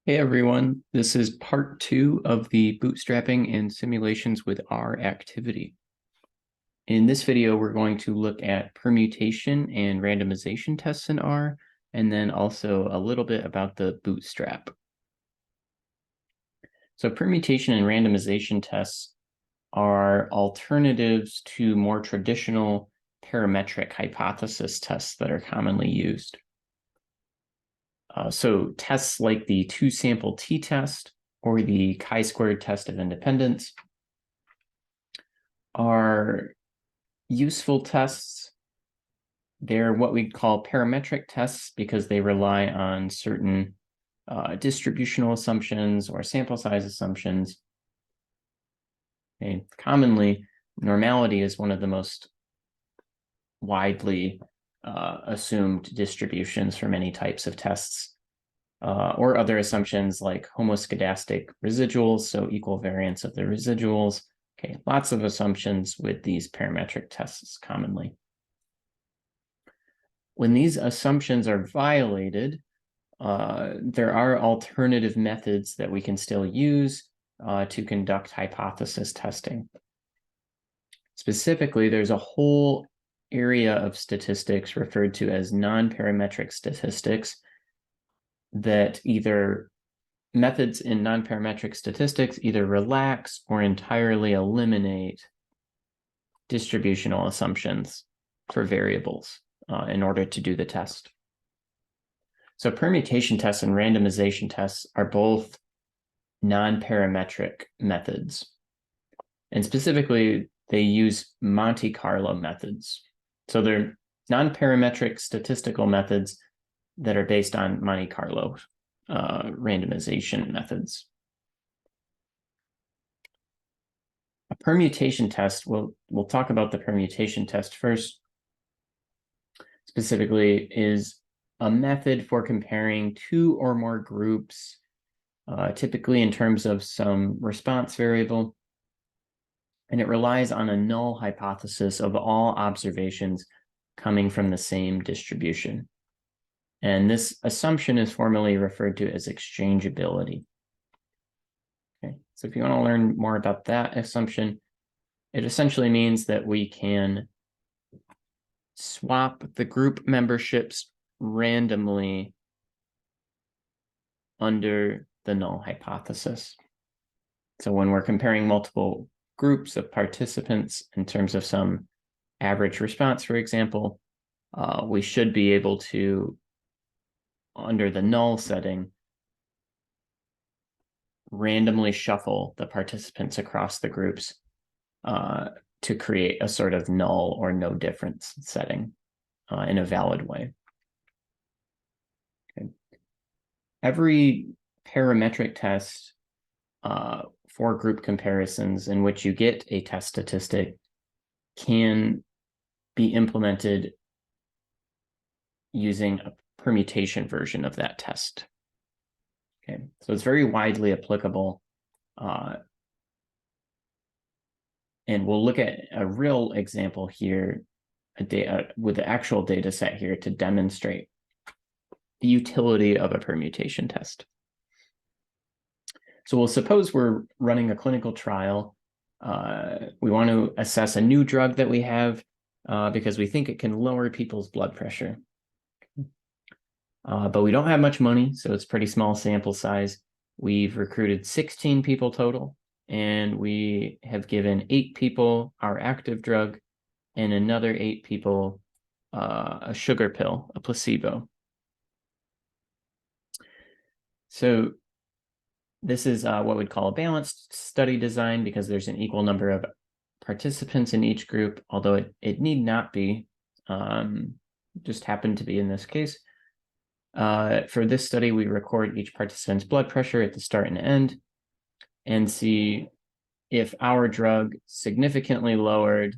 Hey everyone, this is part 2 of the Bootstrapping and Simulations with R activity. In this video, we're going to look at permutation and randomization tests in R, and then also a little bit about the bootstrap. So permutation and randomization tests are alternatives to more traditional parametric hypothesis tests that are commonly used. So tests like the two-sample t-test or the chi-squared test of independence are useful tests. They're what we call parametric tests because they rely on certain distributional assumptions or sample size assumptions. Okay. Commonly, normality is one of the most widely assumed distributions for many types of tests. Or other assumptions like homoscedastic residuals, so equal variance of the residuals. Okay, lots of assumptions with these parametric tests commonly. When these assumptions are violated, there are alternative methods that we can still use to conduct hypothesis testing. Specifically, there's a whole area of statistics referred to as non-parametric statistics that methods in non-parametric statistics either relax or entirely eliminate distributional assumptions for variables in order to do the test. So permutation tests and randomization tests are both non-parametric methods. And specifically, they use Monte Carlo methods. So they're non-parametric statistical methods that are based on Monte Carlo randomization methods. A permutation test, we'll talk about the permutation test first, specifically is a method for comparing two or more groups, typically in terms of some response variable, and it relies on a null hypothesis of all observations coming from the same distribution. And this assumption is formally referred to as exchangeability. Okay, so if you want to learn more about that assumption, it essentially means that we can swap the group memberships randomly under the null hypothesis. So when we're comparing multiple groups of participants in terms of some average response, for example, we should be able to, under the null setting, randomly shuffle the participants across the groups to create a sort of null or no difference setting in a valid way. Okay. Every parametric test for group comparisons in which you get a test statistic can be implemented using a permutation version of that test. Okay, so it's very widely applicable. And we'll look at a real example here with the actual data set here to demonstrate the utility of a permutation test. So we'll suppose we're running a clinical trial. We want to assess a new drug that we have because we think it can lower people's blood pressure. But we don't have much money, so it's pretty small sample size. We've recruited 16 people total, and we have given 8 people our active drug and another 8 people a sugar pill, a placebo. So this is what we'd call a balanced study design because there's an equal number of participants in each group, although it need not be, just happened to be in this case. For this study, we record each participant's blood pressure at the start and end and see if our drug significantly lowered,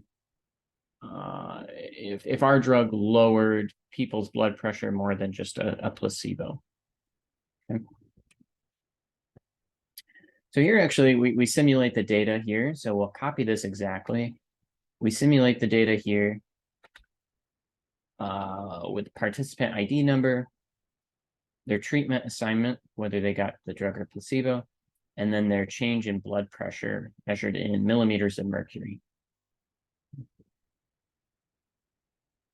if our drug lowered people's blood pressure more than just a placebo. Okay. So here, actually, we simulate the data here. So we'll copy this exactly. We simulate the data here with participant ID number. their treatment assignment, whether they got the drug or placebo, and then their change in blood pressure measured in millimeters of mercury.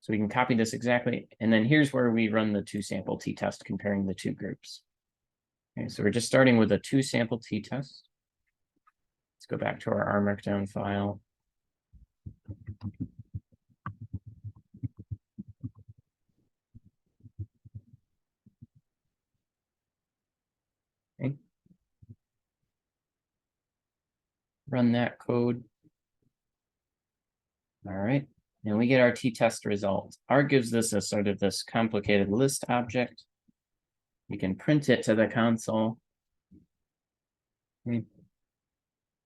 So we can copy this exactly. And then here's where we run the two-sample t-test comparing the two groups. Okay, so we're just starting with a two-sample t-test. Let's go back to our R Markdown file. Okay. Run that code. All right. And we get our t-test result. R gives this a sort of this complicated list object. You can print it to the console. Okay.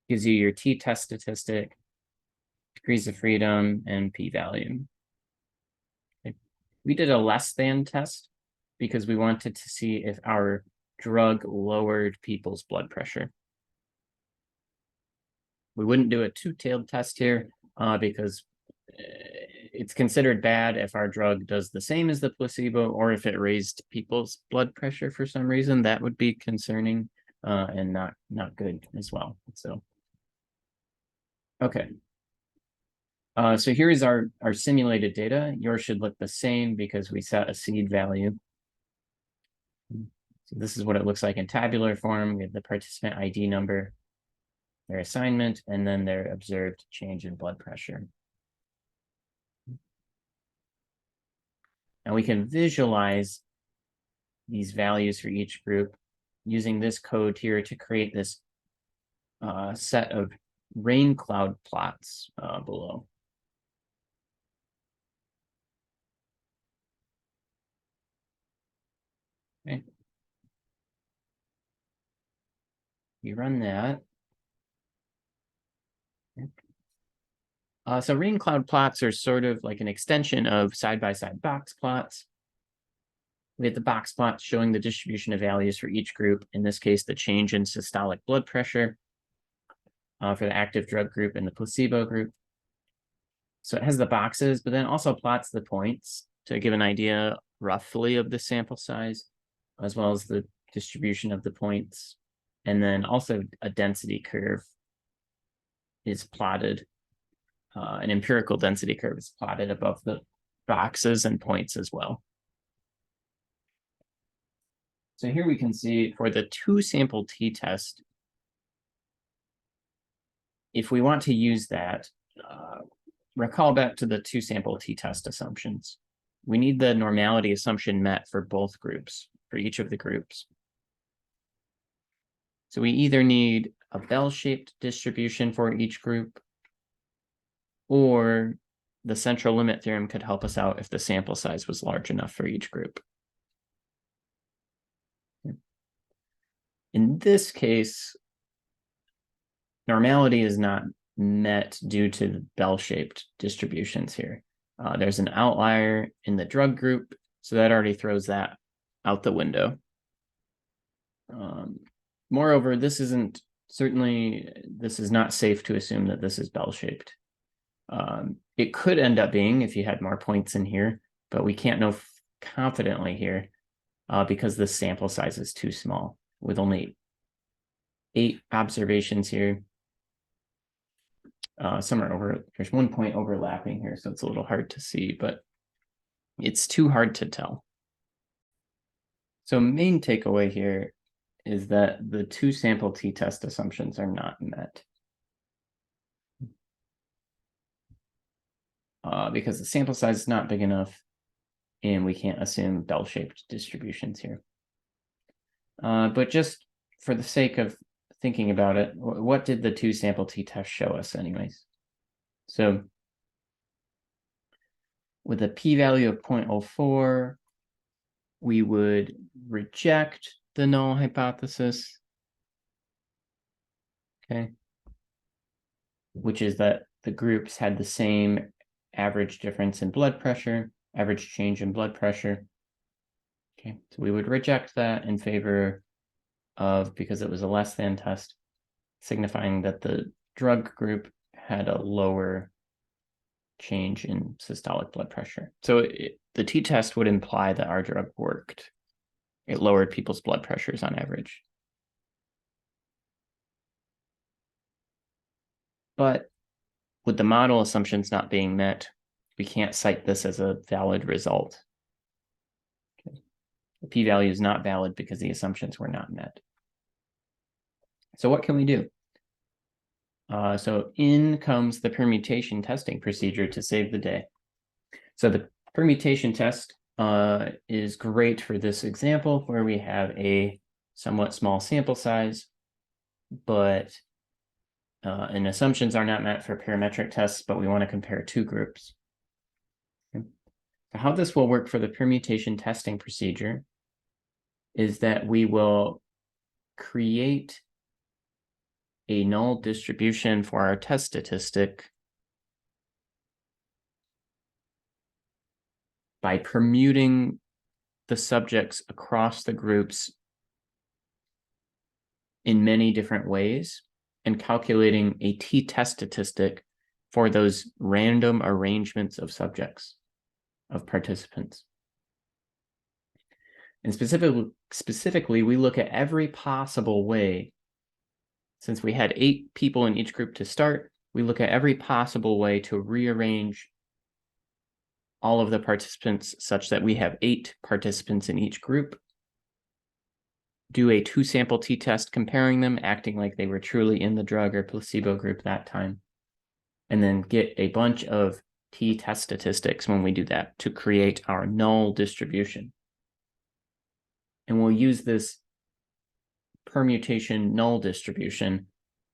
Gives you your t-test statistic, degrees of freedom, and p-value. Okay. We did a less than test because we wanted to see if our drug lowered people's blood pressure. We wouldn't do a two-tailed test here because it's considered bad if our drug does the same as the placebo, or if it raised people's blood pressure for some reason. That would be concerning and not good as well. So, okay. So here is our simulated data. Yours should look the same because we set a seed value. So this is what it looks like in tabular form. We have the participant ID number, their assignment, and then their observed change in blood pressure. And we can visualize these values for each group using this code here to create this set of rain cloud plots below. Okay. We run that. So rain cloud plots are sort of like an extension of side-by-side box plots. We have the box plots showing the distribution of values for each group, in this case, the change in systolic blood pressure for the active drug group and the placebo group. So it has the boxes, but then also plots the points to give an idea roughly of the sample size, as well as the distribution of the points. And then also a density curve is plotted. An empirical density curve is plotted above the boxes and points as well. So here we can see for the two-sample t-test, if we want to use that, recall back to the two-sample t-test assumptions. We need the normality assumption met for both groups, for each of the groups. So we either need a bell-shaped distribution for each group, or the central limit theorem could help us out if the sample size was large enough for each group. In this case, normality is not met due to bell-shaped distributions here. There's an outlier in the drug group, so that already throws that out the window. Moreover, this is not safe to assume that this is bell-shaped. It could end up being if you had more points in here, but we can't know confidently here because the sample size is too small with only 8 observations here. There's 1 point overlapping here, so it's a little hard to see, but it's too hard to tell. So main takeaway here is that the two-sample t-test assumptions are not met. Because the sample size is not big enough, and we can't assume bell-shaped distributions here. But just for the sake of thinking about it, what did the two-sample t-test show us anyways? So with a p-value of 0.04, we would reject the null hypothesis, okay, which is that the groups had the same average difference in blood pressure, average change in blood pressure. Okay, so we would reject that in favor of, because it was a less than test, signifying that the drug group had a lower change in systolic blood pressure. So the t-test would imply that our drug worked. It lowered people's blood pressures on average. But with the model assumptions not being met, we can't cite this as a valid result. Okay. The p-value is not valid because the assumptions were not met. So what can we do? So in comes the permutation testing procedure to save the day. So the permutation test is great for this example where we have a somewhat small sample size, but and assumptions are not met for parametric tests, but we want to compare two groups. Okay. So how this will work for the permutation testing procedure is that we will create a null distribution for our test statistic by permuting the subjects across the groups in many different ways and calculating a t-test statistic for those random arrangements of subjects, of participants. And specifically, we look at every possible way. Since we had 8 people in each group to start, we look at every possible way to rearrange all of the participants such that we have 8 participants in each group, do a 2-sample t-test comparing them, acting like they were truly in the drug or placebo group that time, and then get a bunch of t-test statistics when we do that to create our null distribution. And we'll use this permutation null distribution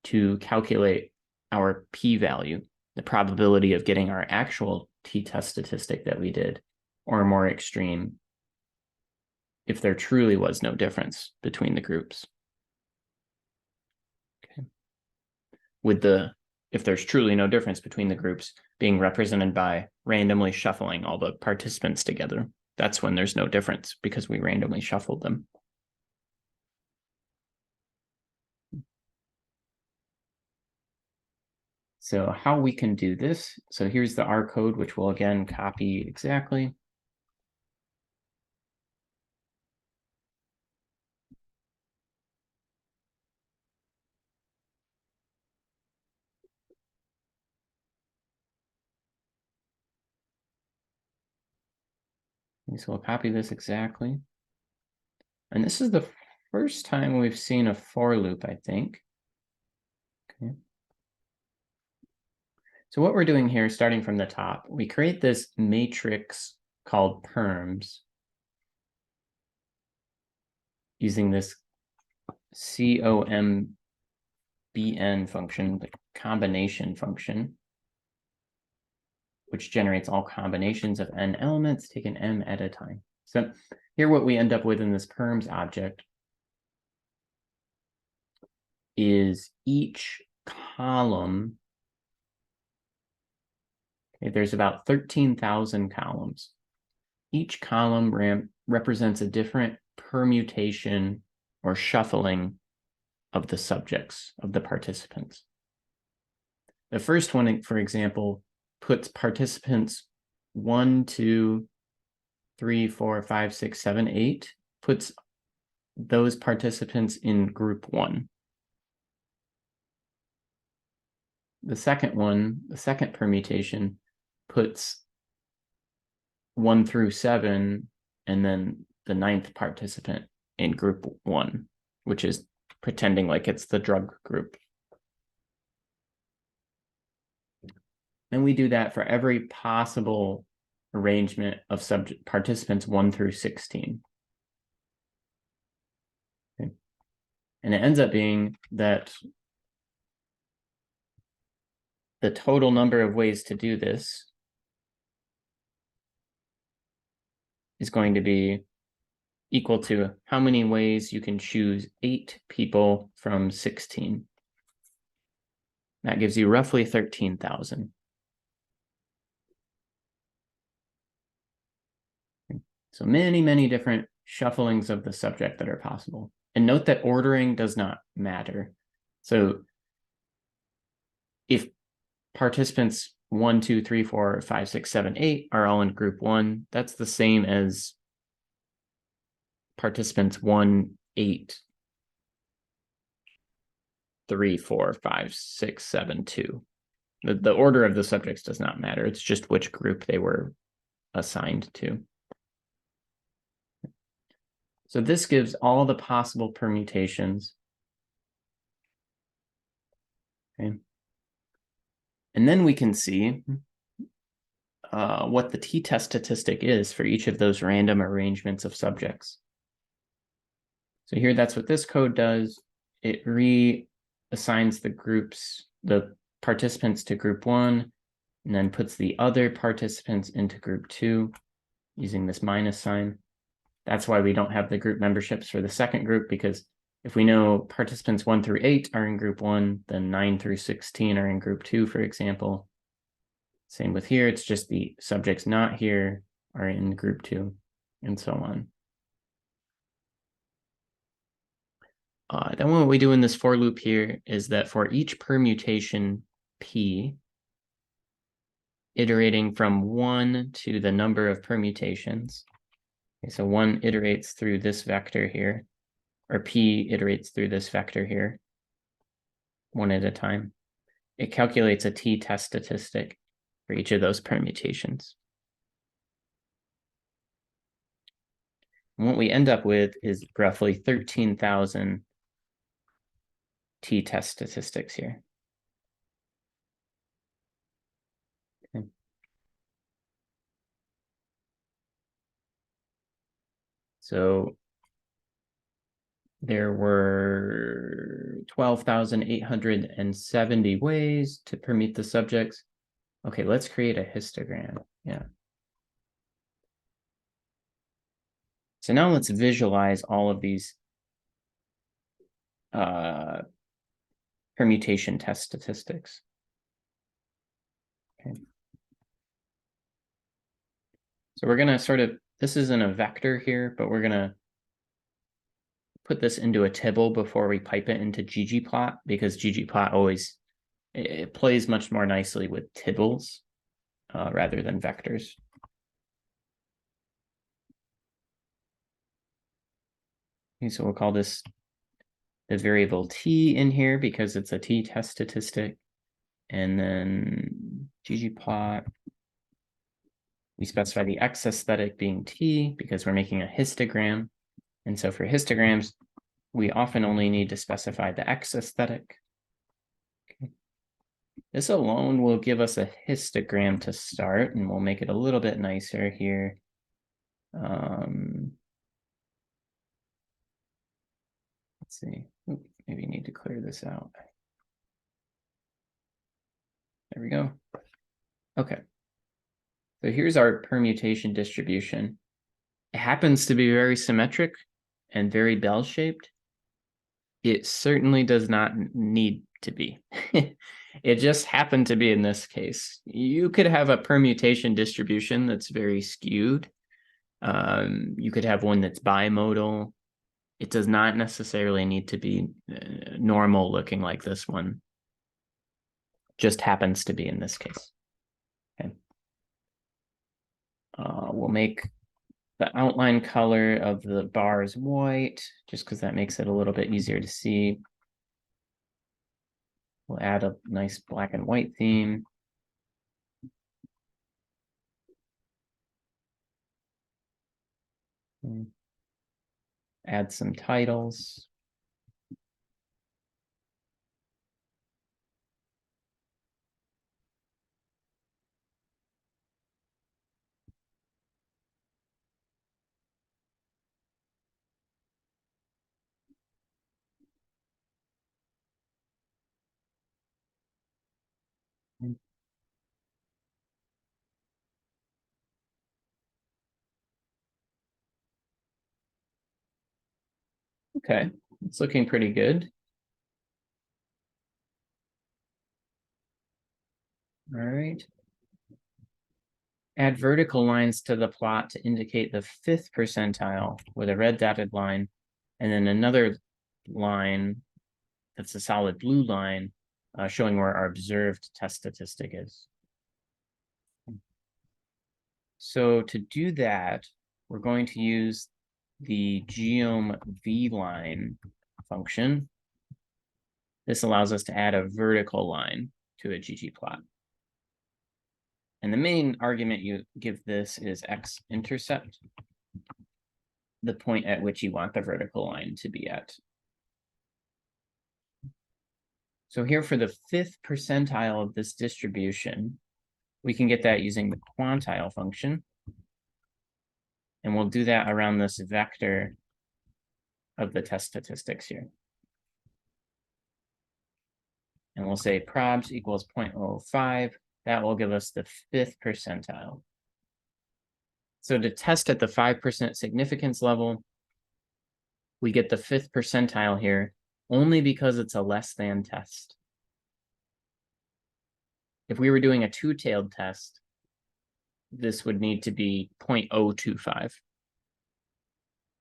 to calculate our p-value, the probability of getting our actual t-test statistic that we did, or more extreme, if there truly was no difference between the groups. Okay. With if there's truly no difference between the groups being represented by randomly shuffling all the participants together, that's when there's no difference because we randomly shuffled them. So how we can do this, so here's the R code, which we'll again copy exactly. So we'll copy this exactly. And this is the first time we've seen a for loop, I think. Okay. So what we're doing here, starting from the top, we create this matrix called perms using this COMBN function, the combination function, which generates all combinations of n elements taken m at a time. So here what we end up with in this perms object is each column. Okay, there's about 13,000 columns. Each column represents a different permutation or shuffling of the subjects, of the participants. The first one, for example, puts participants 1, 2, 3, 4, 5, 6, 7, 8, puts those participants in group 1. The second one, the second permutation, puts 1 through 7, and then the 9th participant in group 1, which is pretending like it's the drug group. And we do that for every possible arrangement of subject participants 1 through 16. Okay. And it ends up being that the total number of ways to do this is going to be equal to how many ways you can choose 8 people from 16. That gives you roughly 13,000. So many, many different shufflings of the subject that are possible. And note that ordering does not matter. So if participants 1, 2, 3, 4, 5, 6, 7, 8 are all in group 1, that's the same as participants 1, 8, 3, 4, 5, 6, 7, 2. The order of the subjects does not matter. It's just which group they were assigned to. So this gives all the possible permutations. Okay. And then we can see what the t-test statistic is for each of those random arrangements of subjects. So here, that's what this code does. It reassigns the participants to group 1, and then puts the other participants into group 2 using this minus sign. That's why we don't have the group memberships for the second group, because if we know participants 1 through 8 are in group 1, then 9 through 16 are in group 2, for example. Same with here, it's just the subjects not here are in group 2, and so on. Then what we do in this for loop here is that for each permutation P, iterating from 1 to the number of permutations. Okay, so 1 iterates through this vector here, or P iterates through this vector here, one at a time. It calculates a t-test statistic for each of those permutations. And what we end up with is roughly 13,000 t-test statistics here. Okay. So there were 12,870 ways to permute the subjects. Okay, let's create a histogram. Yeah. So now let's visualize all of these permutation test statistics. Okay. So we're going to this isn't a vector here, but we're going to put this into a tibble before we pipe it into ggplot, because ggplot always, it plays much more nicely with tibbles rather than vectors. Okay, so we'll call this the variable t in here because it's a t-test statistic. And then ggplot, we specify the x aesthetic being t because we're making a histogram. And so for histograms, we often only need to specify the x aesthetic. Okay. This alone will give us a histogram to start, and we'll make it a little bit nicer here. Let's see. Oops, maybe need to clear this out. There we go. Okay. So here's our permutation distribution. It happens to be very symmetric and very bell-shaped. It certainly does not need to be. It just happened to be in this case. You could have a permutation distribution that's very skewed. You could have one that's bimodal. It does not necessarily need to be normal looking like this one. Just happens to be in this case. Okay. We'll make the outline color of the bars white, just because that makes it a little bit easier to see. We'll add a nice black and white theme. Add some titles. Okay, it's looking pretty good. All right. Add vertical lines to the plot to indicate the 5th percentile with a red dotted line, and then another line that's a solid blue line showing where our observed test statistic is. So to do that, we're going to use the geom vline function. This allows us to add a vertical line to a ggplot. And the main argument you give this is x-intercept, the point at which you want the vertical line to be at. So here for the 5th percentile of this distribution, we can get that using the quantile function. And we'll do that around this vector of the test statistics here. And we'll say probs equals 0.05. That will give us the 5th percentile. So to test at the 5% significance level, we get the 5th percentile here only because it's a less than test. If we were doing a two-tailed test, this would need to be 0.025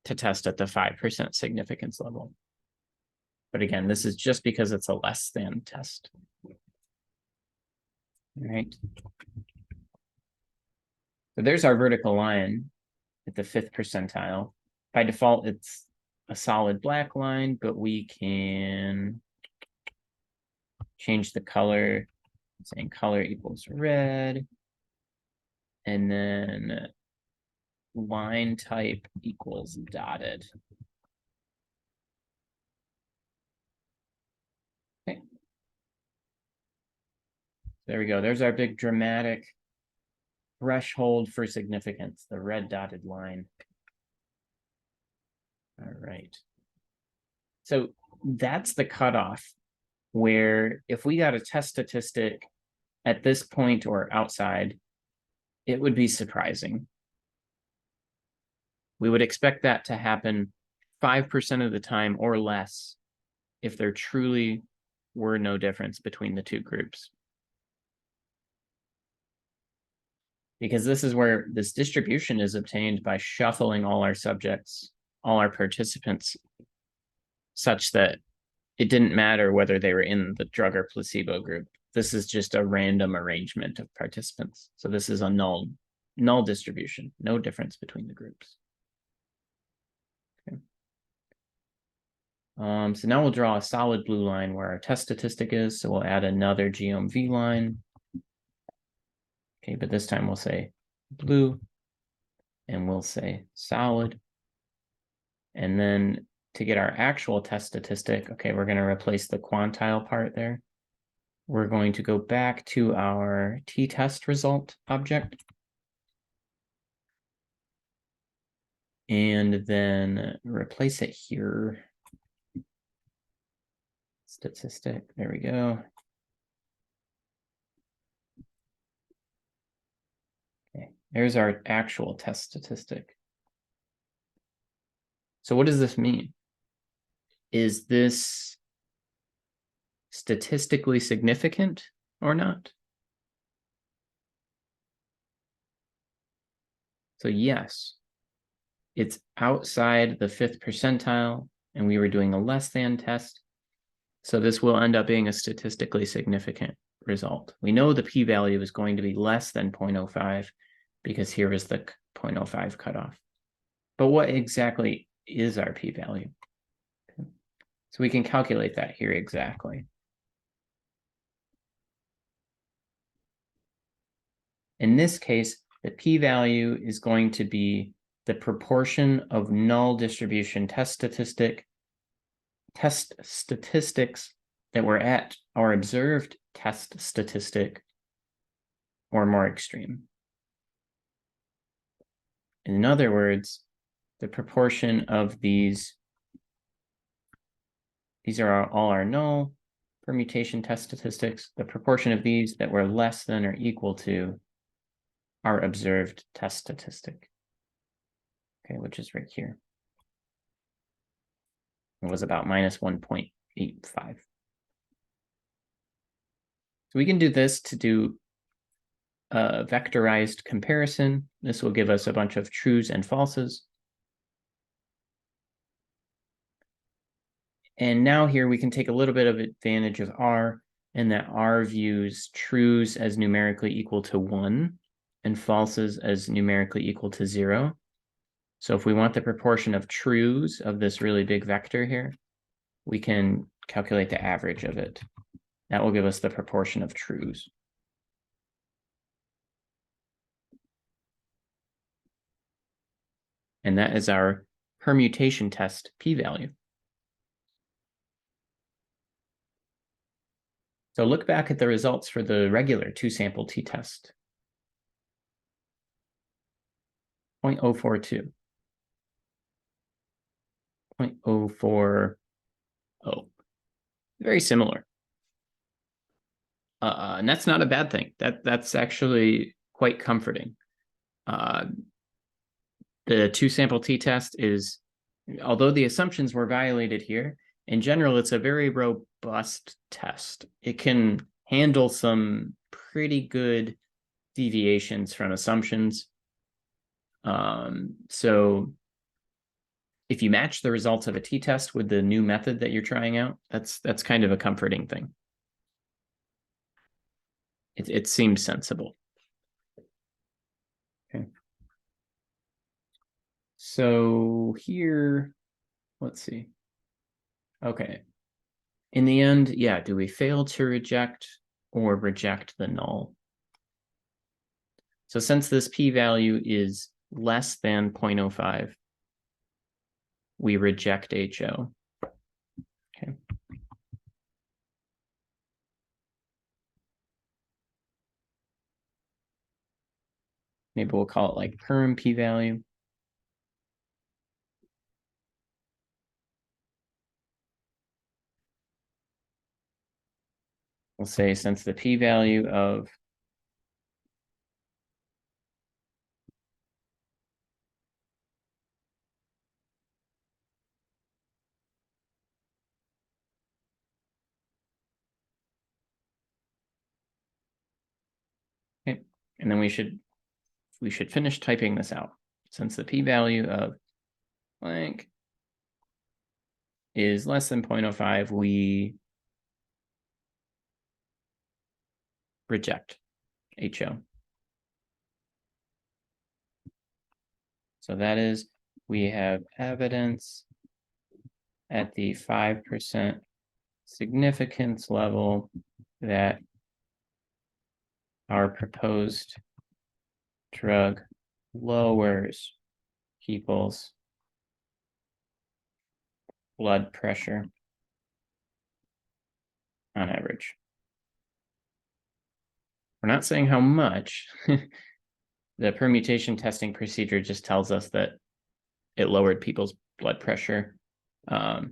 to test at the 5% significance level. But again, this is just because it's a less than test. All right. So there's our vertical line at the 5th percentile. By default, it's a solid black line, but we can change the color, saying color equals red, and then line type equals dotted. Okay. There we go. There's our big dramatic threshold for significance, the red dotted line. All right. So that's the cutoff where if we got a test statistic at this point or outside, it would be surprising. We would expect that to happen 5% of the time or less if there truly were no difference between the two groups. Because this is where this distribution is obtained by shuffling all our subjects, all our participants, such that it didn't matter whether they were in the drug or placebo group. This is just a random arrangement of participants. So this is a null distribution, no difference between the groups. Okay. So now we'll draw a solid blue line where our test statistic is. So we'll add another geom v line. Okay, but this time we'll say blue, and we'll say solid. And then to get our actual test statistic, okay, we're going to replace the quantile part there. We're going to go back to our t-test result object. And then replace it here. Statistic, there we go. Okay, there's our actual test statistic. So what does this mean? Is this statistically significant or not? So yes, it's outside the 5th percentile, and we were doing a less than test. So this will end up being a statistically significant result. We know the p-value is going to be less than 0.05 because here is the 0.05 cutoff. But what exactly is our p-value? Okay. So we can calculate that here exactly. In this case, the p-value is going to be the proportion of null distribution test statistics that were at our observed test statistic or more extreme. In other words, the proportion of these are all our null permutation test statistics, the proportion of these that were less than or equal to our observed test statistic, okay, which is right here. It was about minus 1.85. So we can do this to do a vectorized comparison. This will give us a bunch of trues and falses. And now here we can take a little bit of advantage of R, and that R views trues as numerically equal to 1 and falses as numerically equal to 0. So if we want the proportion of trues of this really big vector here, we can calculate the average of it. That will give us the proportion of trues. And that is our permutation test p-value. So look back at the results for the regular two-sample t-test. 0.042. 0.040. Very similar. And that's not a bad thing. That's actually quite comforting. The two-sample t-test is, although the assumptions were violated here, in general, it's a very robust test. It can handle some pretty good deviations from assumptions. So if you match the results of a t-test with the new method that you're trying out, that's kind of a comforting thing. It seems sensible. Okay. So here, let's see. Okay. In the end, yeah, do we fail to reject or reject the null? So since this p-value is less than 0.05, we reject HO. Okay. Maybe we'll call it like perm p-value. We'll say since the p-value of okay, and then we should finish typing this out. Since the p-value of blank is less than 0.05, we reject HO. So that is, we have evidence at the 5% significance level that our proposed drug lowers people's blood pressure on average. We're not saying how much. The permutation testing procedure just tells us that it lowered people's blood pressure. I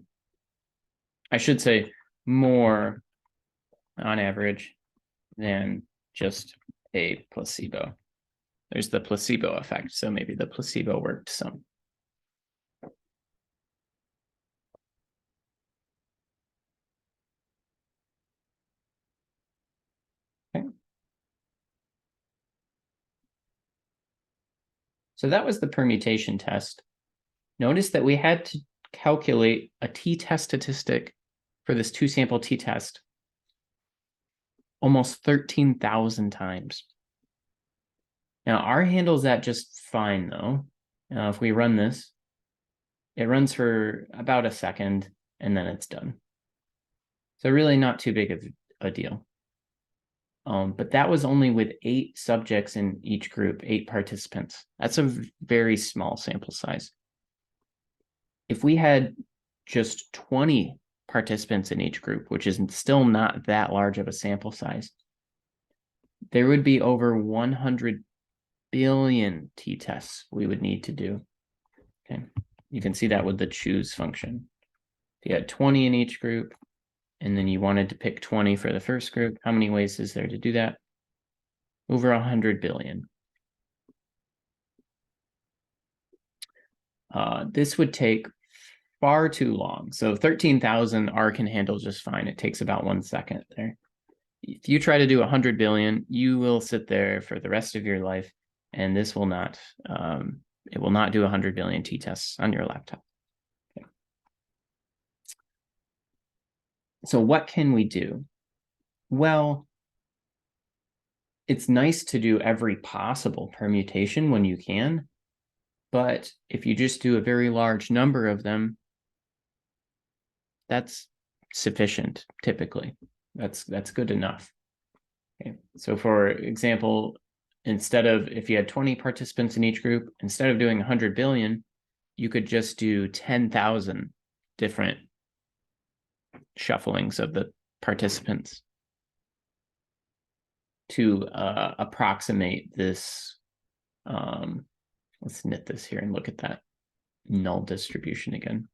should say more on average than just a placebo. There's the placebo effect, so maybe the placebo worked some. Okay. So that was the permutation test. Notice that we had to calculate a t-test statistic for this two-sample t-test almost 13,000 times. Now, R handles that just fine, though. Now, if we run this, it runs for about a second, and then it's done. So really not too big of a deal. But that was only with 8 subjects in each group, 8 participants. That's a very small sample size. If we had just 20 participants in each group, which is still not that large of a sample size, there would be over 100 billion t-tests we would need to do. Okay, you can see that with the choose function. If you had 20 in each group, and then you wanted to pick 20 for the first group, how many ways is there to do that? Over 100 billion. This would take far too long. So 13,000 R can handle just fine. It takes about 1 second there. If you try to do 100 billion, you will sit there for the rest of your life, and this will not, it will not do 100 billion t-tests on your laptop. Okay. So what can we do? Well, it's nice to do every possible permutation when you can, But if you just do a very large number of them, that's sufficient typically. That's good enough. Okay. So for example, instead of, if you had 20 participants in each group, instead of doing 100 billion, you could just do 10,000 different shufflings of the participants to approximate this. Let's knit this here and look at that null distribution again.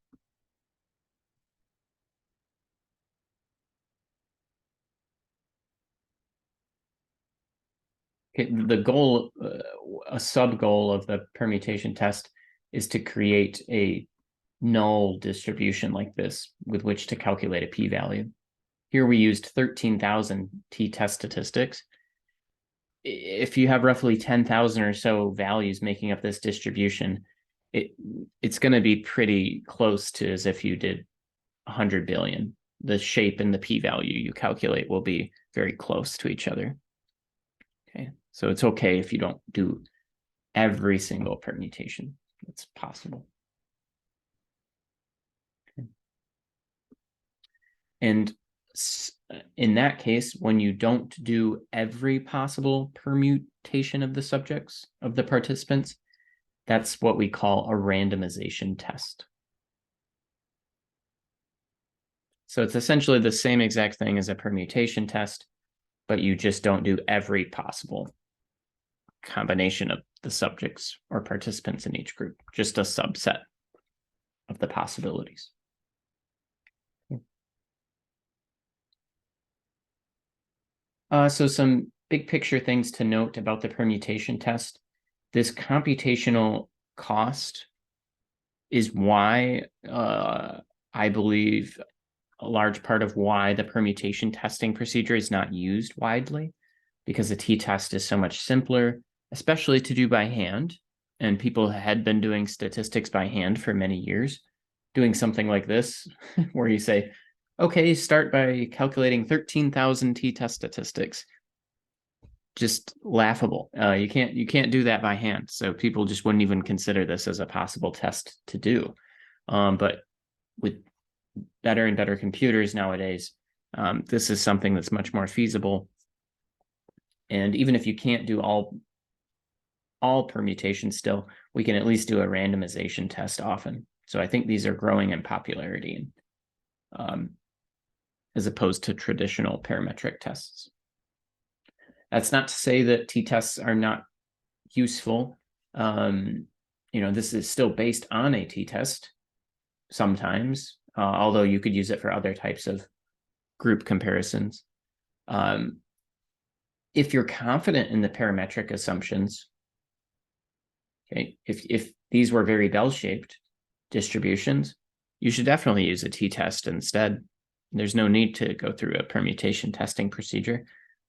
Okay, the goal, a sub goal of the permutation test is to create a null distribution like this with which to calculate a p-value. Here we used 13,000 t-test statistics. If you have roughly 10,000 or so values making up this distribution, it's going to be pretty close to as if you did 100 billion. The shape and the p-value you calculate will be very close to each other. Okay, so it's okay if you don't do every single permutation. It's possible. Okay. And in that case, when you don't do every possible permutation of the subjects, of the participants, that's what we call a randomization test. So it's essentially the same exact thing as a permutation test, but you just don't do every possible combination of the subjects or participants in each group, just a subset of the possibilities. So some big picture things to note about the permutation test. This computational cost is why I believe a large part of why the permutation testing procedure is not used widely, because the t-test is so much simpler, especially to do by hand. And people had been doing statistics by hand for many years. Doing something like this, where you say, okay, start by calculating 13,000 t-test statistics. Just laughable. You can't do that by hand. So people just wouldn't even consider this as a possible test to do. But with better and better computers nowadays, this is something that's much more feasible. And even if you can't do all permutations still, we can at least do a randomization test often. So I think these are growing in popularity, as opposed to traditional parametric tests. That's not to say that t-tests are not useful. This is still based on a t-test sometimes, although you could use it for other types of group comparisons. If you're confident in the parametric assumptions, okay, if these were very bell-shaped distributions, you should definitely use a t-test instead. There's no need to go through a permutation testing procedure.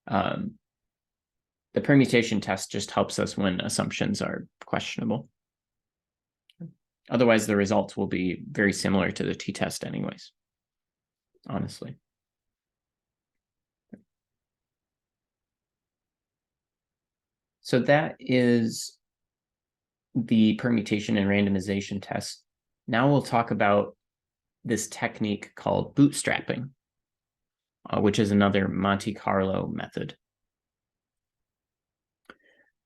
The permutation test just helps us when assumptions are questionable. Otherwise, the results will be very similar to the t-test anyways, honestly. So that is the permutation and randomization test. Now we'll talk about this technique called bootstrapping, which is another Monte Carlo method.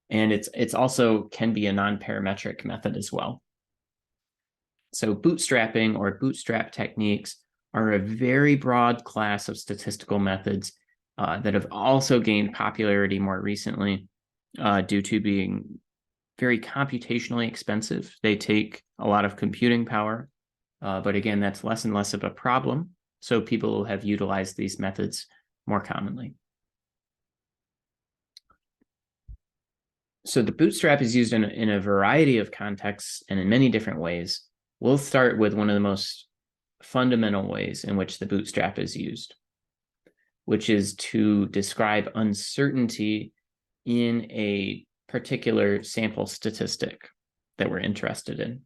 And it's also can be a non-parametric method as well. So bootstrapping or bootstrap techniques are a very broad class of statistical methods that have also gained popularity more recently due to being very computationally expensive. They take a lot of computing power, but again, that's less and less of a problem. So people have utilized these methods more commonly. So the bootstrap is used in a variety of contexts and in many different ways. We'll start with one of the most fundamental ways in which the bootstrap is used, which is to describe uncertainty in a particular sample statistic that we're interested in,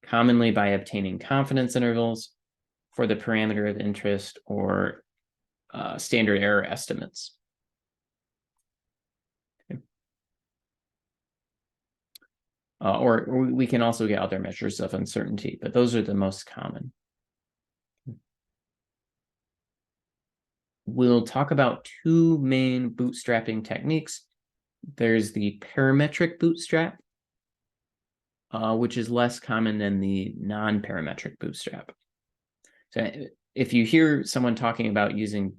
commonly by obtaining confidence intervals for the parameter of interest or standard error estimates. Okay. or we can also get other measures of uncertainty, but those are the most common. We'll talk about two main bootstrapping techniques. There's the parametric bootstrap, which is less common than the non-parametric bootstrap. So if you hear someone talking about using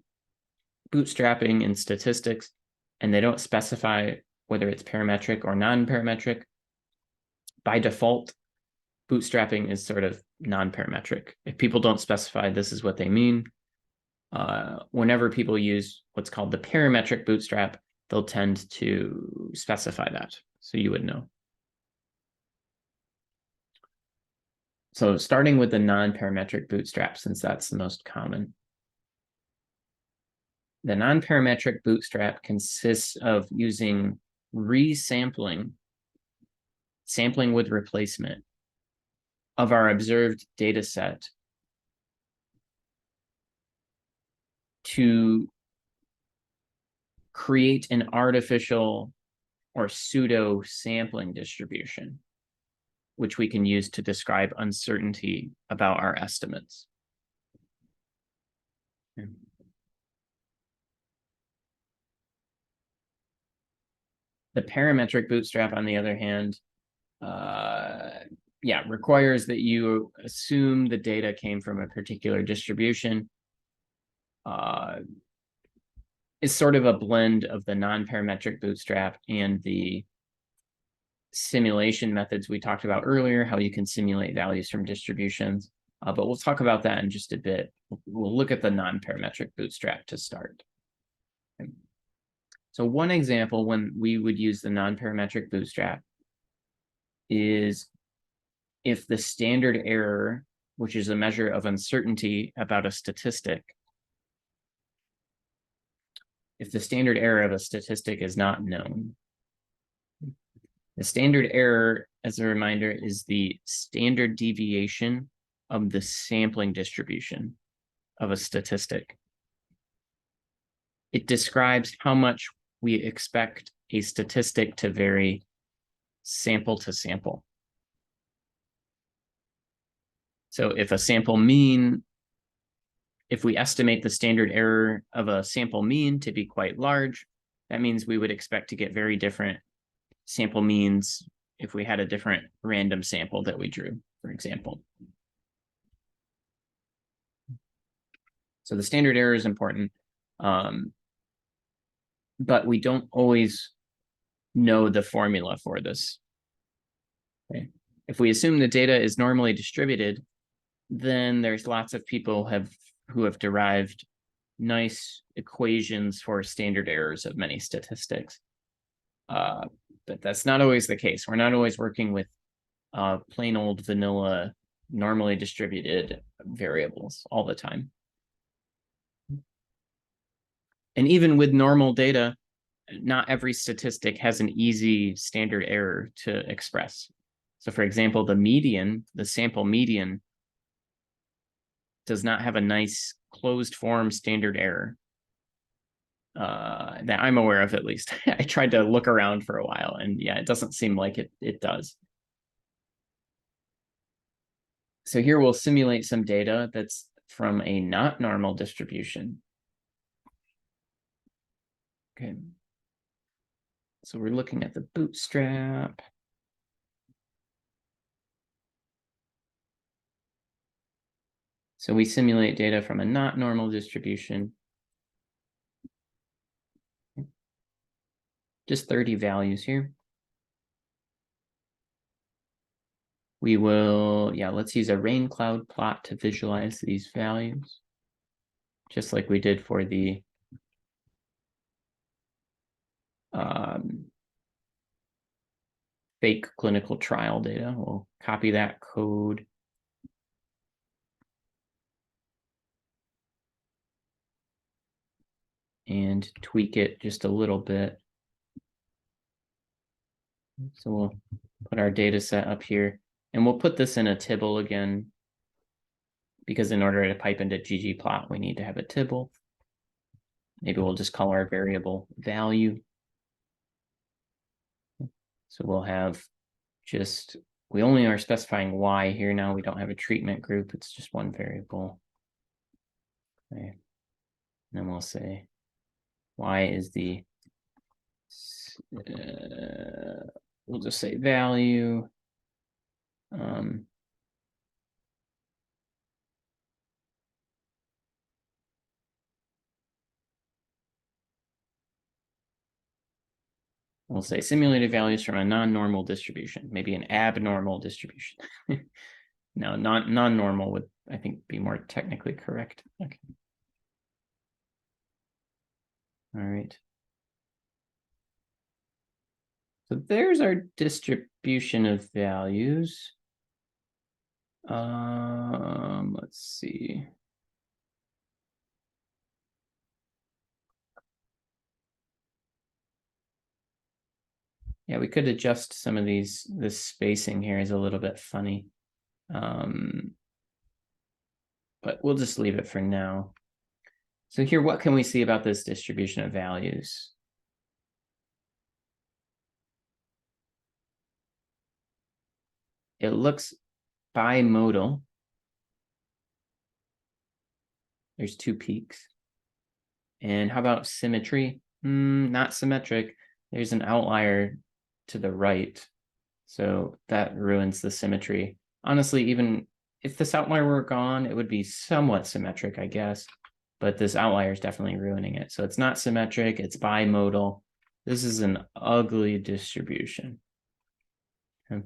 bootstrapping in statistics and they don't specify whether it's parametric or non-parametric, by default, bootstrapping is sort of non-parametric. If people don't specify this is what they mean, whenever people use what's called the parametric bootstrap, they'll tend to specify that, so you would know. So starting with the non-parametric bootstrap, since that's the most common. The non-parametric bootstrap consists of using resampling, sampling with replacement of our observed data set to create an artificial or pseudo sampling distribution, which we can use to describe uncertainty about our estimates. The parametric bootstrap, on the other hand, requires that you assume the data came from a particular distribution. Is sort of a blend of the non-parametric bootstrap and the simulation methods we talked about earlier, how you can simulate values from distributions. But we'll talk about that in just a bit. We'll look at the non-parametric bootstrap to start. Okay. So one example when we would use the non-parametric bootstrap is if the standard error, which is a measure of uncertainty about a statistic, if the standard error of a statistic is not known. The standard error, as a reminder, is the standard deviation of the sampling distribution of a statistic. It describes how much we expect a statistic to vary sample to sample. So if a sample mean, if we estimate the standard error of a sample mean to be quite large, that means we would expect to get very different sample means if we had a different random sample that we drew, for example. So the standard error is important, but we don't always know the formula for this. Okay. If we assume the data is normally distributed, then there's lots of people who have derived nice equations for standard errors of many statistics. But that's not always the case. We're not always working with plain old vanilla, normally distributed variables all the time. And even with normal data, not every statistic has an easy standard error to express. So for example, the median, the sample median, does not have a nice closed form standard error that I'm aware of, at least. I tried to look around for a while, and yeah, it doesn't seem like it does. So here we'll simulate some data that's from a not normal distribution. Okay. So we're looking at the bootstrap. So we simulate data from a not normal distribution. Just 30 values here. We will, let's use a rain cloud plot to visualize these values, just like we did for the fake clinical trial data. We'll copy that code. And tweak it just a little bit. So we'll put our data set up here, and we'll put this in a tibble again, because in order to pipe into ggplot, we need to have a tibble. Maybe we'll just call our variable value. So we'll have we only are specifying y here now. We don't have a treatment group. It's just one variable. Okay. And then we'll say y is the, we'll just say value. We'll say simulated values from a non-normal distribution, maybe an abnormal distribution. No, non-normal would, I think, be more technically correct. Okay. All right. So there's our distribution of values. Let's see. Yeah, we could adjust some of these. This spacing here is a little bit funny. But we'll just leave it for now. So here, what can we see about this distribution of values? It looks bimodal. There's two peaks. And how about symmetry? Not symmetric. There's an outlier to the right. So that ruins the symmetry. Honestly, even if this outlier were gone, it would be somewhat symmetric, I guess. But this outlier is definitely ruining it. So it's not symmetric, it's bimodal. This is an ugly distribution. Okay.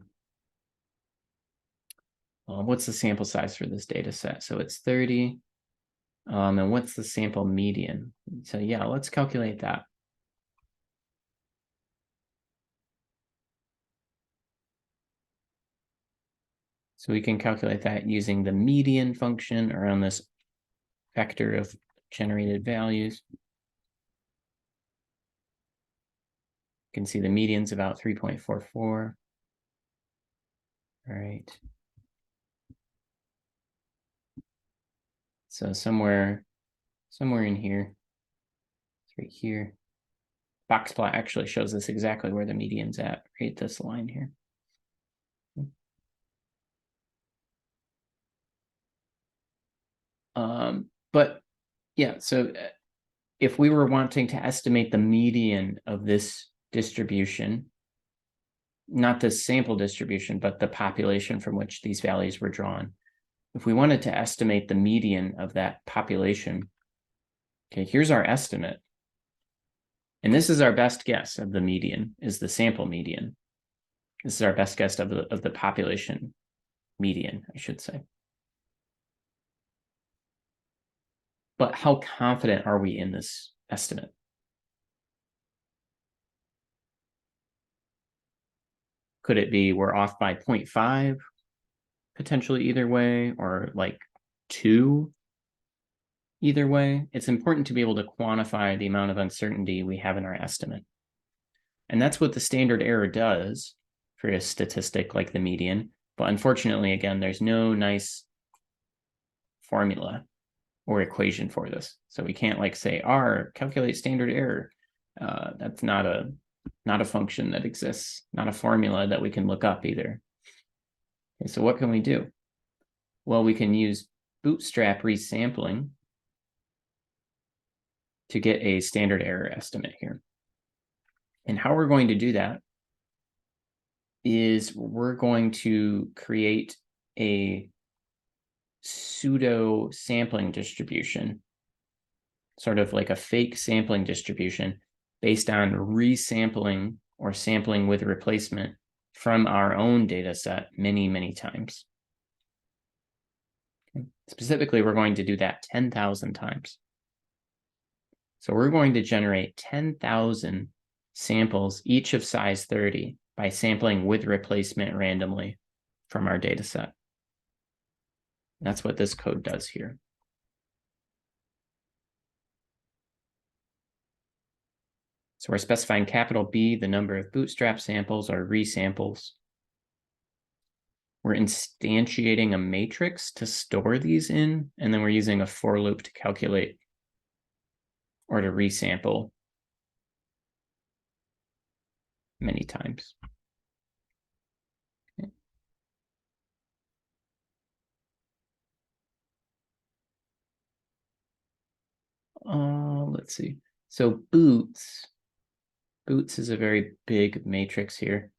What's the sample size for this data set? So it's 30. And what's the sample median? So yeah, let's calculate that. So we can calculate that using the median function around this vector of generated values. You can see the median's about 3.44. All right. So somewhere in here, it's right here. Box plot actually shows us exactly where the median's at, right? This line here. But yeah, so if we were wanting to estimate the median of this distribution, not the sample distribution, but the population from which these values were drawn, if we wanted to estimate the median of that population, okay, here's our estimate. And this is our best guess of the median, is the sample median. This is our best guess of the population median, I should say. But how confident are we in this estimate? Could it be we're off by 0.5, potentially either way, or like 2 either way? It's important to be able to quantify the amount of uncertainty we have in our estimate. And that's what the standard error does for a statistic like the median. But unfortunately, again, there's no nice formula or equation for this. So we can't like say R, calculate standard error. That's not a function that exists, not a formula that we can look up either. Okay, so what can we do? Well, we can use bootstrap resampling to get a standard error estimate here. And how we're going to do that is we're going to create a pseudo sampling distribution, sort of like a fake sampling distribution based on resampling or sampling with replacement from our own data set many, many times. Okay. Specifically, we're going to do that 10,000 times. So we're going to generate 10,000 samples, each of size 30, by sampling with replacement randomly from our data set. That's what this code does here. So we're specifying capital B, the number of bootstrap samples or resamples. We're instantiating a matrix to store these in, and then we're using a for loop to calculate or to resample many times. let's see. So Boots is a very big matrix here.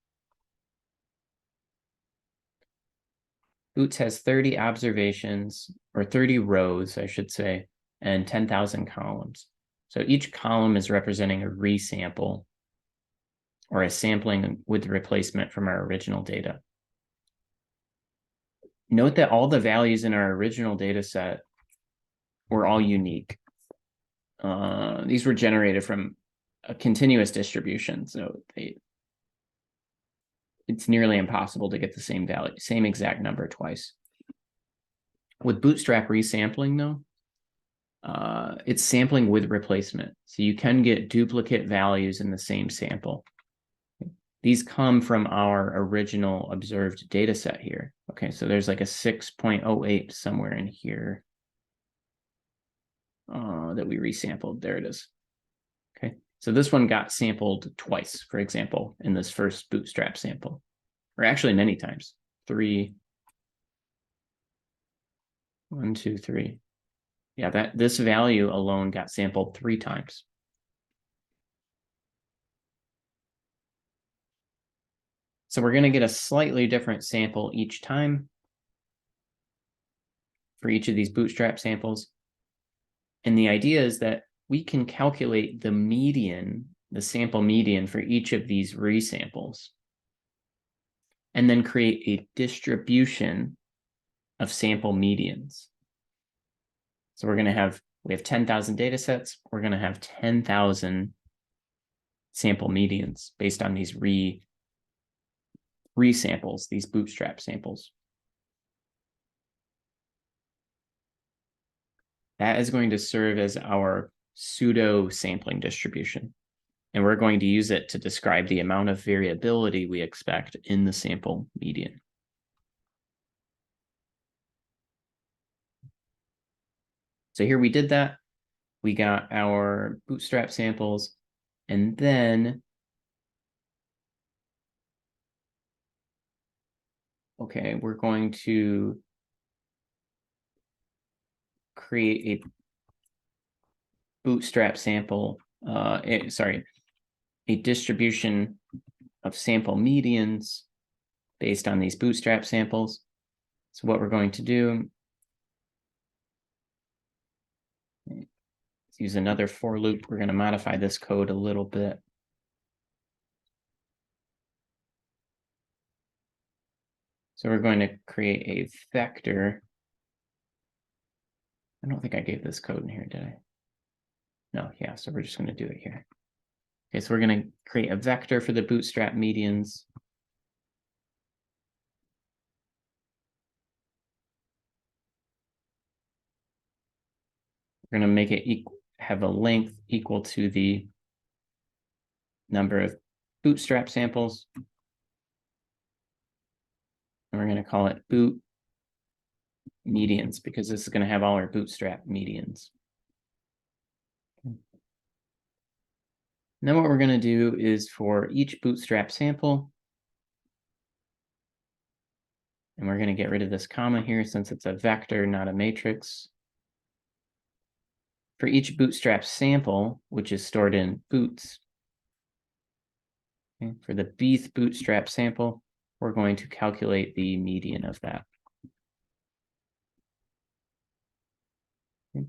Boots has 30 observations, or 30 rows, I should say, and 10,000 columns. So each column is representing a resample or a sampling with replacement from our original data. Note that all the values in our original data set were all unique. These were generated from a continuous distribution, so it's nearly impossible to get the same value, same exact number twice. With Bootstrap resampling, though, it's sampling with replacement. So you can get duplicate values in the same sample. These come from our original observed data set here. Okay, so there's like a 6.08 somewhere in here that we resampled. There it is. Okay, so this one got sampled twice, for example, in this first Bootstrap sample, or actually many times. 1, 2, 3. Yeah, this value alone got sampled 3 times. So we're going to get a slightly different sample each time for each of these Bootstrap samples. And the idea is that we can calculate the median, the sample median for each of these resamples, and then create a distribution of sample medians. So we have 10,000 data sets. We're going to have 10,000 sample medians based on these resamples, these Bootstrap samples. That is going to serve as our pseudo sampling distribution. And we're going to use it to describe the amount of variability we expect in the sample median. So here we did that. We got our Bootstrap samples, and then, okay, we're going to create a Bootstrap sample, a distribution of sample medians based on these Bootstrap samples. So what we're going to do, let's use another for loop. We're going to modify this code a little bit. So we're going to create a vector. I don't think I gave this code in here, did I? No, yeah, so we're just going to do it here. Okay, so we're going to create a vector for the Bootstrap medians. We're going to make it have a length equal to the number of Bootstrap samples. And we're going to call it boot medians because this is going to have all our Bootstrap medians. And then what we're going to do is for each Bootstrap sample, and we're going to get rid of this comma here since it's a vector, not a matrix. For each Bootstrap sample, which is stored in boots, okay, for the bth Bootstrap sample, we're going to calculate the median of that. Okay.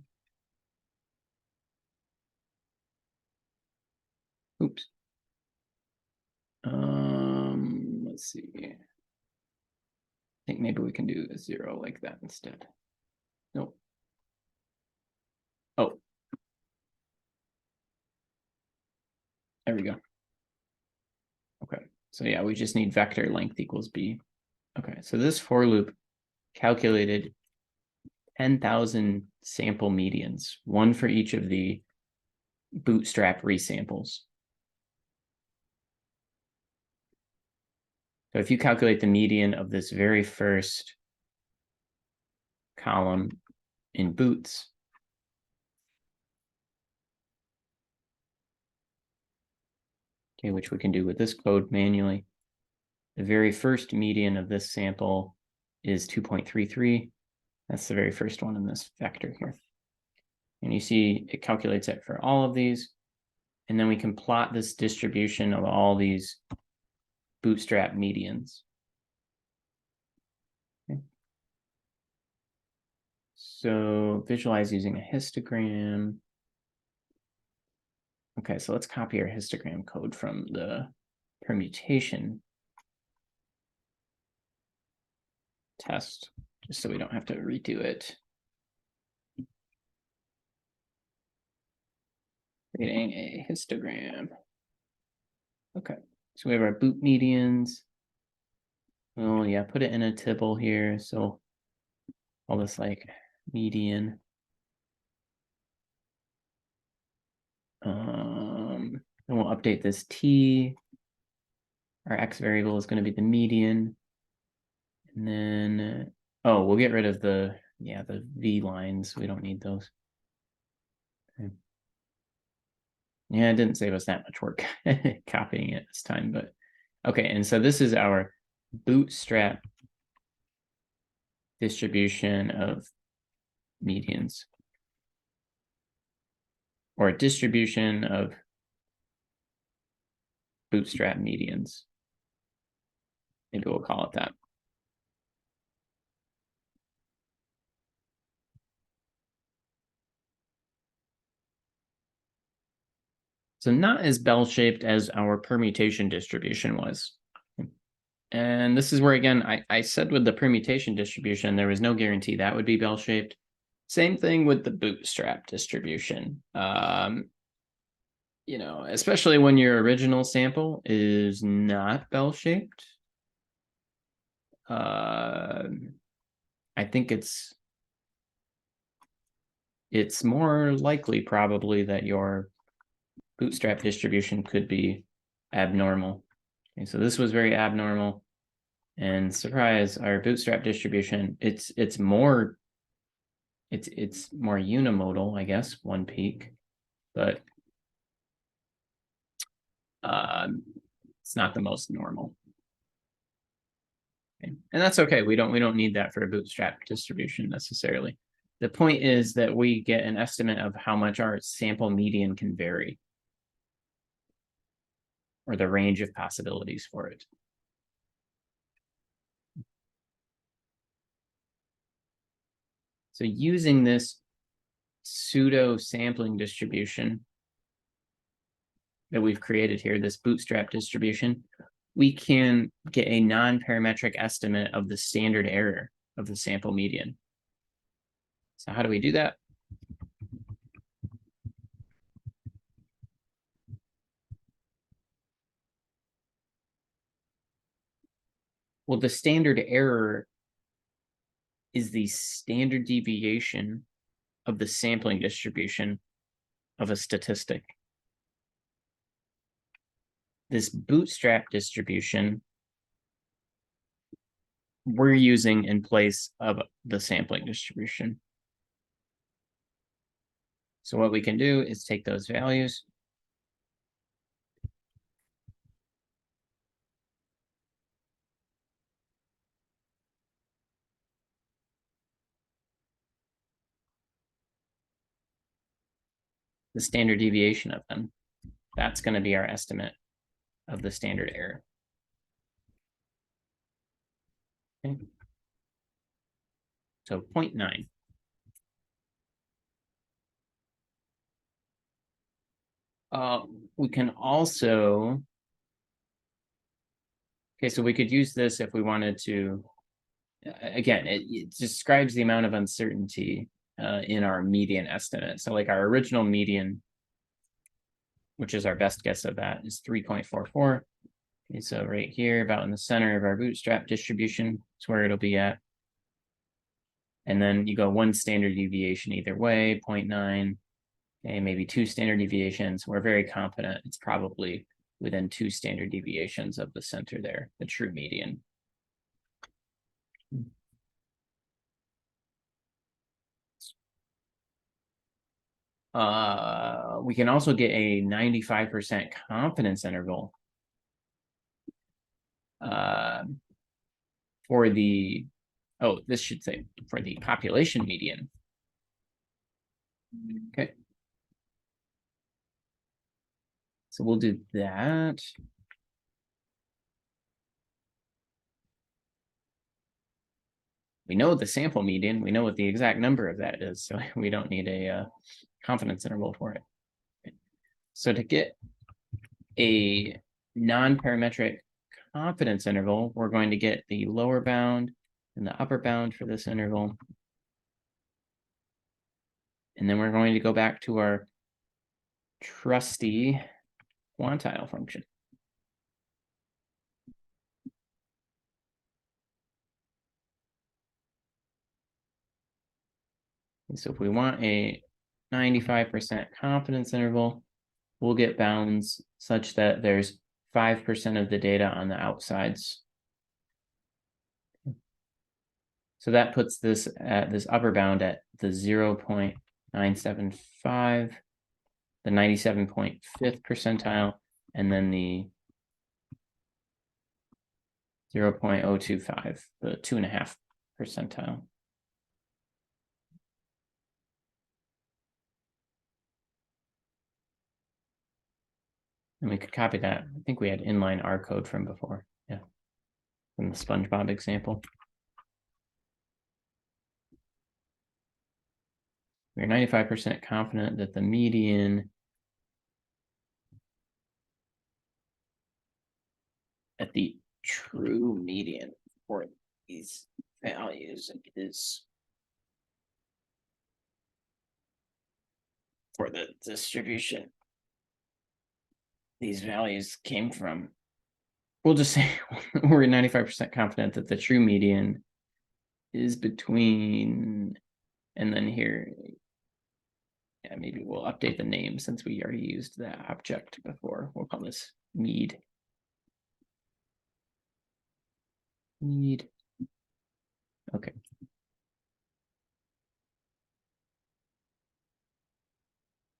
Oops. Let's see. I think maybe we can do a 0 like that instead. Nope. Oh. There we go. Okay. So yeah, we just need vector length equals b. Okay, so this for loop calculated 10,000 sample medians, one for each of the Bootstrap resamples. So if you calculate the median of this very first column in Boots, okay, which we can do with this code manually, the very first median of this sample is 2.33. That's the very first one in this vector here. And you see it calculates it for all of these. And then we can plot this distribution of all these bootstrap medians. Okay. So visualize using a histogram. Okay, so let's copy our histogram code from the permutation test, just so we don't have to redo it. Creating a histogram. Okay, so we have our boot medians. Oh yeah, put it in a tibble here. So all this like median. Then we'll update this t. Our x variable is going to be the median. And then, oh, we'll get rid of the v lines. We don't need those. Okay. Yeah, it didn't save us that much work copying it this time, but okay. And so this is our bootstrap distribution of medians, or a distribution of bootstrap medians. Maybe we'll call it that. So not as bell-shaped as our permutation distribution was. And this is where, again, I said with the permutation distribution, there was no guarantee that would be bell-shaped. Same thing with the bootstrap distribution. You know, especially when your original sample is not bell-shaped. I think it's more likely probably that your bootstrap distribution could be abnormal. Okay, so this was very abnormal. And surprise, our bootstrap distribution, it's more unimodal, I guess, one peak, but it's not the most normal. Okay. And that's okay. We don't need that for a bootstrap distribution necessarily. The point is that we get an estimate of how much our sample median can vary, or the range of possibilities for it. So using this pseudo sampling distribution that we've created here, this bootstrap distribution, we can get a non-parametric estimate of the standard error of the sample median. So how do we do that? Well, the standard error is the standard deviation of the sampling distribution of a statistic. This bootstrap distribution we're using in place of the sampling distribution. So what we can do is take those values, the standard deviation of them. That's going to be our estimate of the standard error. Okay. So 0.9. We can also, okay, so we could use this if we wanted to, again, it describes the amount of uncertainty in our median estimate. So like our original median, which is our best guess of that, is 3.44. Okay, so right here, about in the center of our bootstrap distribution, is where it'll be at. And then you go one standard deviation either way, 0.9, okay, maybe two standard deviations. We're very confident it's probably within two standard deviations of the center there, the true median. We can also get a 95% confidence interval for the, oh, this should say for the population median. Okay. So we'll do that. We know the sample median. We know what the exact number of that is. So we don't need a confidence interval for it. So to get a non-parametric confidence interval, we're going to get the lower bound and the upper bound for this interval. And then we're going to go back to our trusty quantile function. And so if we want a 95% confidence interval, we'll get bounds such that there's 5% of the data on the outsides. So that puts this at this upper bound at the 0.975, the 97.5th percentile, and then the 0.025, the 2.5 percentile. And we could copy that. I think we had inline R code from before. Yeah. From the SpongeBob example. We're 95% confident that the median at the true median for these values is for the distribution these values came from. We'll just say we're 95% confident that the true median is between, and then here, yeah, maybe we'll update the name since we already used that object before. We'll call this need. Need. Okay.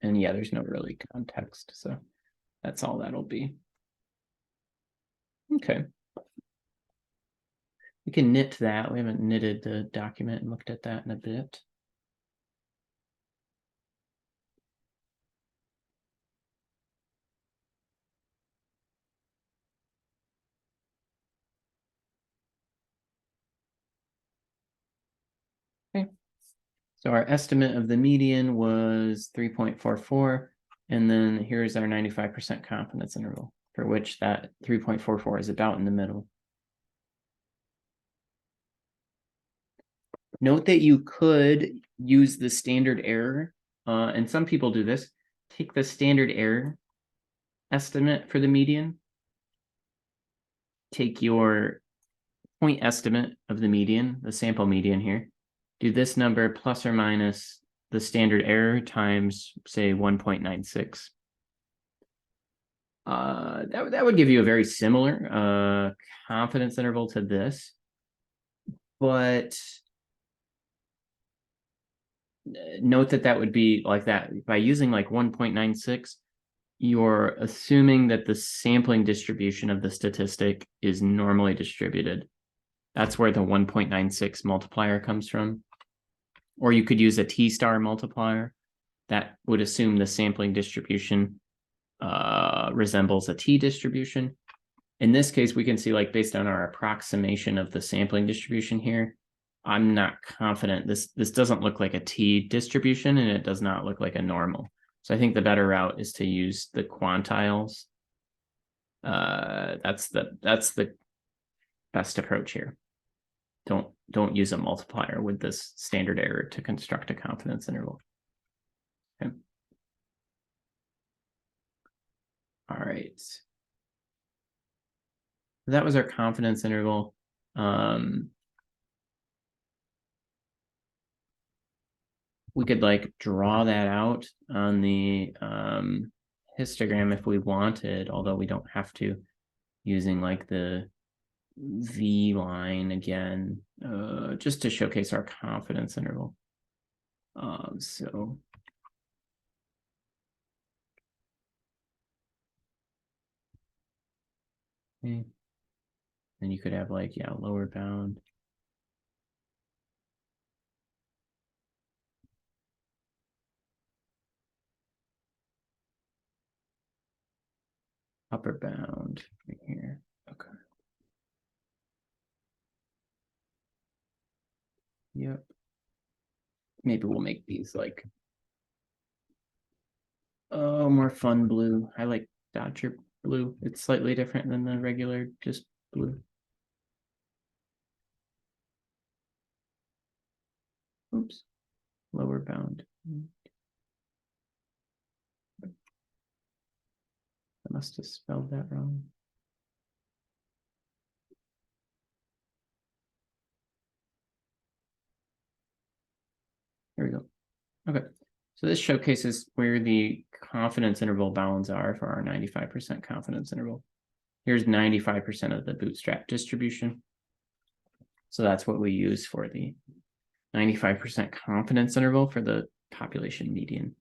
And yeah, there's no really context, so that's all that'll be. Okay. We can knit that. We haven't knitted the document and looked at that in a bit. Okay. So our estimate of the median was 3.44. And then here's our 95% confidence interval, for which that 3.44 is about in the middle. Note that you could use the standard error, and some people do this. Take the standard error estimate for the median. Take your point estimate of the median, the sample median here. Do this number plus or minus the standard error times, say, 1.96. That would give you a very similar confidence interval to this, but note that that would be like that. By using like 1.96, you're assuming that the sampling distribution of the statistic is normally distributed. That's where the 1.96 multiplier comes from. Or you could use a t-star multiplier that would assume the sampling distribution resembles a t-distribution. In this case, we can see, like, based on our approximation of the sampling distribution here, I'm not confident. This doesn't look like a t-distribution, and it does not look like a normal. So I think the better route is to use the quantiles. That's the best approach here. Don't use a multiplier with this standard error to construct a confidence interval. Okay. All right. That was our confidence interval. We could like draw that out on the histogram if we wanted, although we don't have to, using like the V line again, just to showcase our confidence interval. So okay. Then you could have like, yeah, lower bound. upper bound right here. Okay. Yep. Maybe we'll make these like, oh, more fun blue. I like Dodger blue. It's slightly different than the regular, just blue. Oops. Lower bound. I must have spelled that wrong. There we go. Okay. So this showcases where the confidence interval bounds are for our 95% confidence interval. Here's 95% of the bootstrap distribution. So that's what we use for the 95% confidence interval for the population median.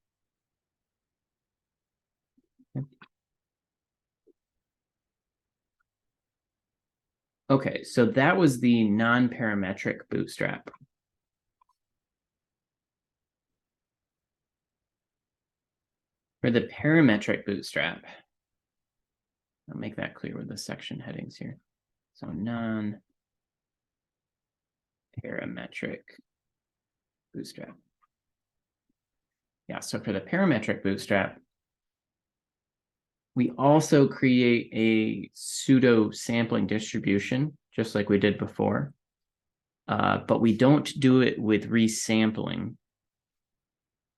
Okay, so that was the non-parametric bootstrap. For the parametric bootstrap, I'll make that clear with the section headings here. So non-parametric bootstrap. Yeah, so for the parametric bootstrap, we also create a pseudo sampling distribution, just like we did before. But we don't do it with resampling.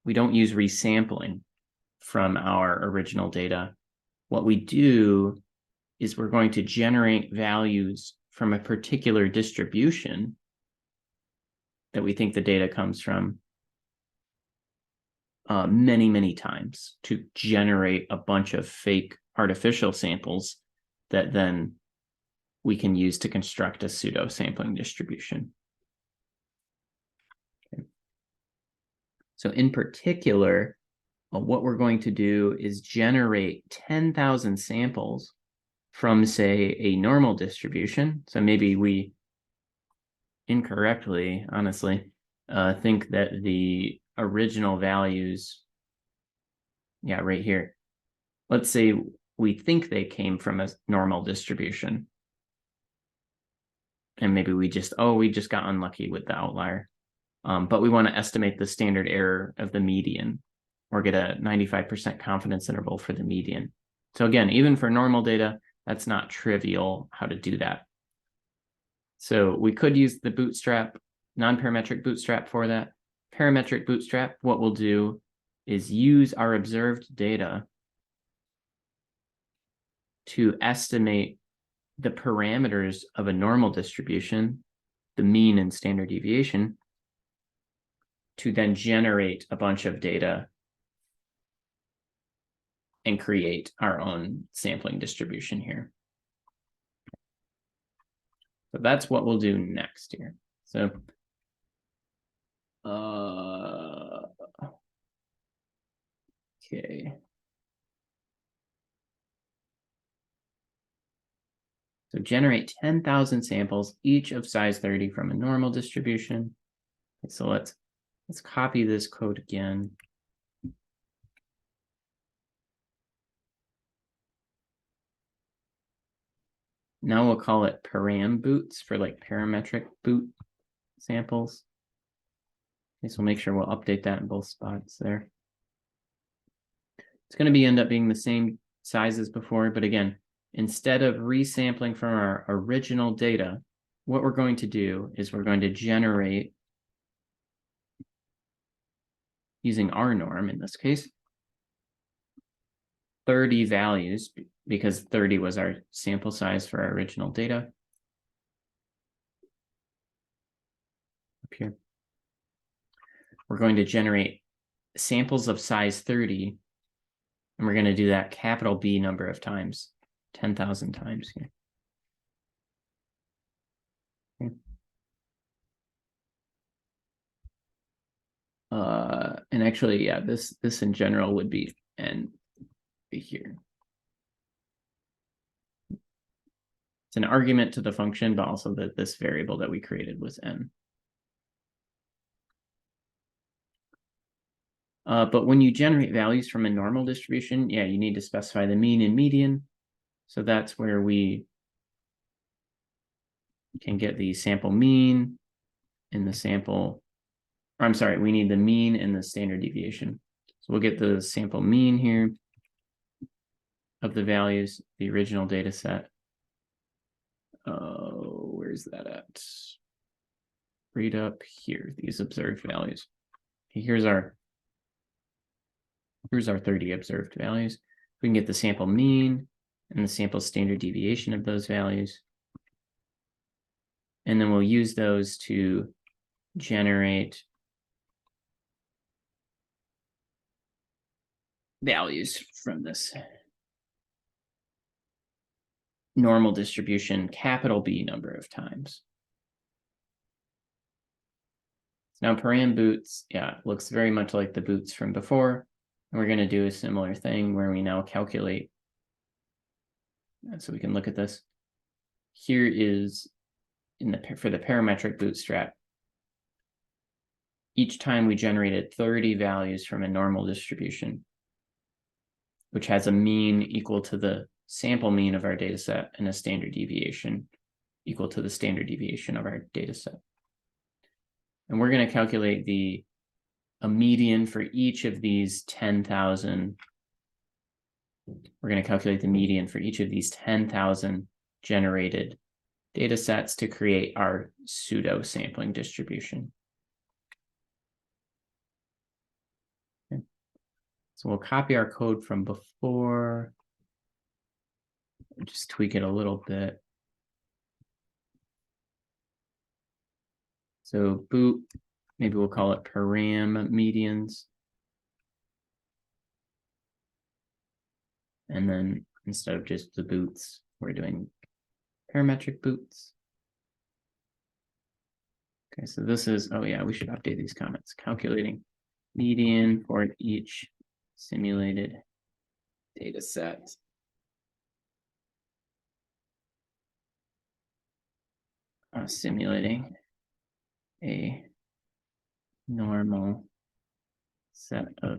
We don't use resampling from our original data. What we do is we're going to generate values from a particular distribution that we think the data comes from many, many times to generate a bunch of fake artificial samples that then we can use to construct a pseudo sampling distribution. Okay. So in particular, what we're going to do is generate 10,000 samples from, say, a normal distribution. So maybe we incorrectly, honestly, think that the original values, yeah, right here. Let's say we think they came from a normal distribution. And maybe we just got unlucky with the outlier. But we want to estimate the standard error of the median or get a 95% confidence interval for the median. So again, even for normal data, that's not trivial how to do that. So we could use the bootstrap, non-parametric bootstrap for that. Parametric bootstrap, what we'll do is use our observed data to estimate the parameters of a normal distribution, the mean and standard deviation, to then generate a bunch of data and create our own sampling distribution here. So that's what we'll do next here. So okay. So generate 10,000 samples, each of size 30 from a normal distribution. Okay, so let's copy this code again. Now we'll call it param boots for like parametric boot samples. Okay, so we'll make sure we'll update that in both spots there. It's going to end up being the same size as before, but again, instead of resampling from our original data, what we're going to do is we're going to generate, using our norm in this case, 30 values, because 30 was our sample size for our original data. Up here. We're going to generate samples of size 30, and we're going to do that capital B number of times, 10,000 times here. Okay. And actually, yeah, this in general would be N here. It's an argument to the function, but also that this variable that we created was N. But when you generate values from a normal distribution, yeah, you need to specify the mean and median. So that's where we can get the sample mean and the sample, or I'm sorry, we need the mean and the standard deviation. So we'll get the sample mean here of the values, the original data set. Where's that at? Right up here, these observed values. Here's our 30 observed values. We can get the sample mean and the sample standard deviation of those values. And then we'll use those to generate values from this normal distribution, capital B number of times. Now param boots, yeah, looks very much like the boots from before. And we're going to do a similar thing where we now calculate. So we can look at this. Here is for the parametric bootstrap. Each time we generated 30 values from a normal distribution, which has a mean equal to the sample mean of our data set and a standard deviation equal to the standard deviation of our data set. And we're going to calculate a median for each of these 10,000. We're going to calculate the median for each of these 10,000 generated data sets to create our pseudo sampling distribution. Okay. So we'll copy our code from before, just tweak it a little bit. So boot, maybe we'll call it param medians. And then instead of just the boots, we're doing parametric boots. Okay, so this is, oh yeah, we should update these comments. Calculating median for each simulated data set. Simulating a normal set of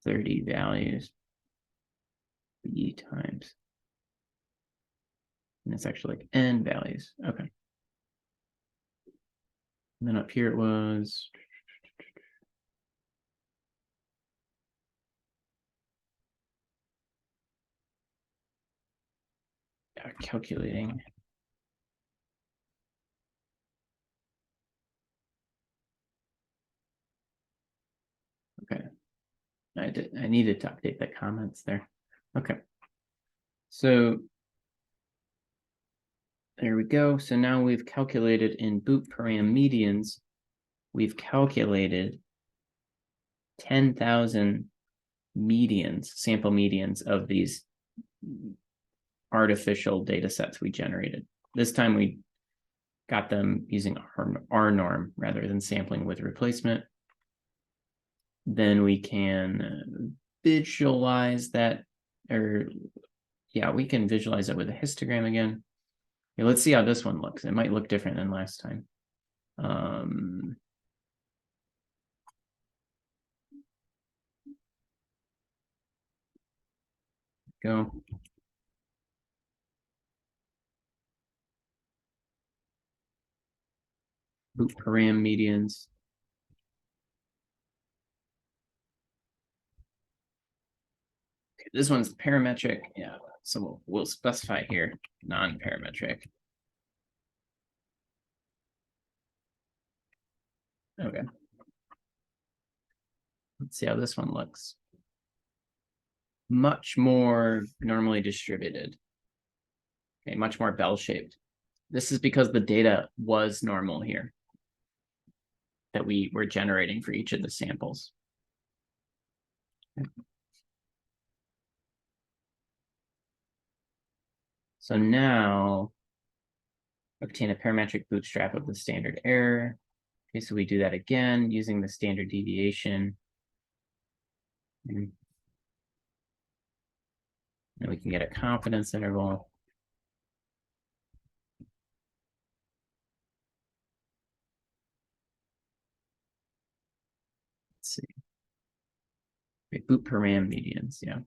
30 values B times. And it's actually like n values. Okay. And then up here it was calculating okay. I needed to update the comments there. Okay. So there we go. So now we've calculated in boot param medians, we've calculated 10,000 medians, sample medians of these artificial data sets we generated. This time we got them using R norm rather than sampling with replacement. Then we can visualize that, or yeah, we can visualize it with a histogram again. Okay, let's see how this one looks. It might look different than last time. Go. Boot param medians. Okay, this one's parametric. Yeah, so we'll specify here non-parametric. Okay. Let's see how this one looks. Much more normally distributed. Okay, much more bell-shaped. This is because the data was normal here that we were generating for each of the samples. Okay. So now obtain a parametric bootstrap of the standard error. Okay, so we do that again using the standard deviation. And we can get a confidence interval. Let's see. Boot param medians, yeah.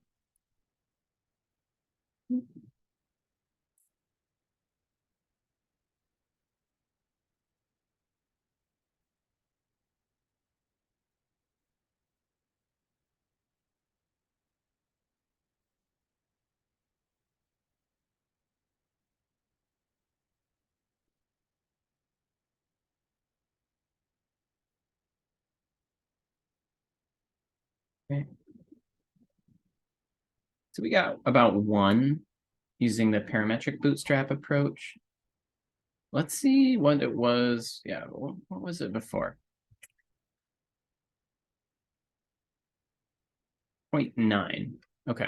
Okay. So we got about 1 using the parametric bootstrap approach. Let's see what it was. Yeah, what was it before? 0.9. Okay.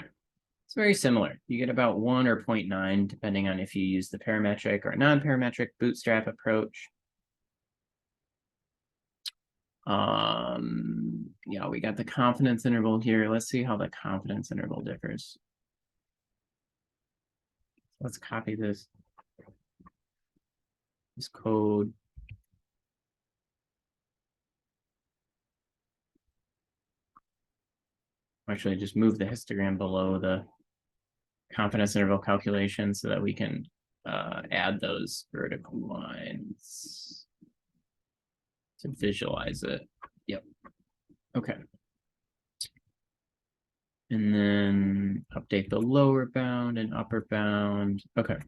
It's very similar. You get about 1 or 0.9, depending on if you use the parametric or non-parametric bootstrap approach. Yeah, we got the confidence interval here. Let's see how the confidence interval differs. Let's copy this code. Actually, just move the histogram below the confidence interval calculation so that we can add those vertical lines to visualize it. Yep. Okay. And then update the lower bound and upper bound. Okay.